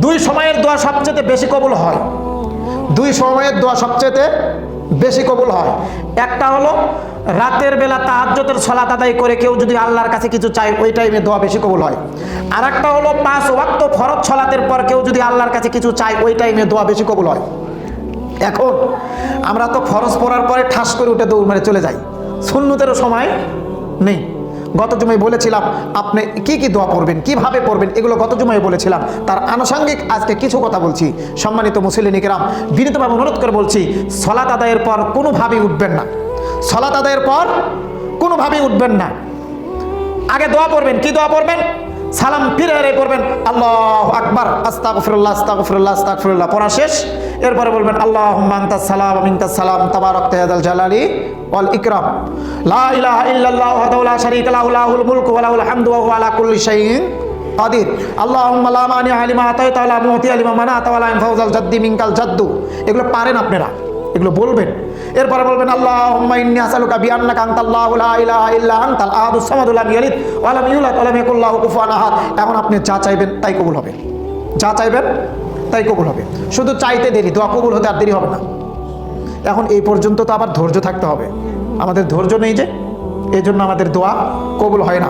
দুই সময়ের দোয়া সবচেয়ে বেশি কবুল হয়। দুই সময়ের দোয়া সবচেয়ে বেশি কবুল হয়। একটা হলো রাতের বেলা তাহাজ্জুদের সালাত আদায় করে কেউ যদি আল্লাহর কাছে কিছু চায়, ওই টাইমে দোয়া বেশি কবুল হয়। আর একটা হলো 5 ওয়াক্ত ফরজ সালাতের পর কেউ যদি আল্লাহর কাছে কিছু চায়, ওই টাইমে দোয়া বেশি কবুল হয়। এখন আমরা তো ফরজ পড়ার পরে ঠাস করে উঠে দৌড় মেরে চলে যাই, সুন্নতেরও সময় নেই। গত জুমায় বলেছিলাম আপনি কি কি দোয়া পড়বেন, কিভাবে পড়বেন, এগুলো গত জুমায় বলেছিলাম। তার আনুষঙ্গিক আজকে কিছু কথা বলছি। সম্মানিত মুসলিম কিরাম, বিনীতভাবে অনুরোধ করে বলছি, সালাত আদায়ের পর কোনোভাবেই উঠবেন না। সালাত আদায়ের পর কোনোভাবেই উঠবেন না। আগে দোয়া পড়বেন। কি দোয়া পড়বেন? সালাম ফিরে পড়বেন আল্লাহু আকবার, আস্তাগফিরুল্লাহ আস্তাগফিরুল্লাহ আস্তাগফিরুল্লাহ, পড়া শেষ। এরপরে বলবেন আল্লাহুম্মা আনতাস সালাম ওয়া মিনকাস সালাম তাবারাকতা ইয়াদাল জালালি ওয়াল ইকরাম, লা ইলাহা ইল্লাল্লাহু ওয়াহদাহু লা শারীকা লাহু লাহুল মুলকু ওয়া লাহুল হামদু ওয়া হুয়া আলা কুল্লি শাইইন কাদির, আল্লাহুম্মা লা মানিআ লিমা আতাইতা ওয়া লা মুতিআ লিমা মানাতা ওয়া লা ইয়ানফাউযাল জাদ্দি মিনকাল জাদ্দু। এগুলো পারেন আপনারা, এগুলো বলবেন। এরপরে বলবেন আল্লাহুম্মা ইন্নী আসআলুকা বিআন্নাকা আনতাল্লাহু লা ইলাহা ইল্লা আনতাল আহাদুস সামাদু লাম ইয়ালিদ ওয়া লাম ইউলাদ ওয়া লাম ইয়াকুল লাহু কুফুয়ান আহাদ। এখন আপনি যা চাইবেন তাই কবুল হবে, যা চাইবেন তাই কবুল হবে। শুধু চাইতে দেরি, দোয়া কবুল হতে আর দেরি হবে না। এখন এই পর্যন্ত তো আবার ধৈর্য থাকতে হবে। আমাদের ধৈর্য নেই যে, এই জন্য আমাদের দোয়া কবুল হয় না।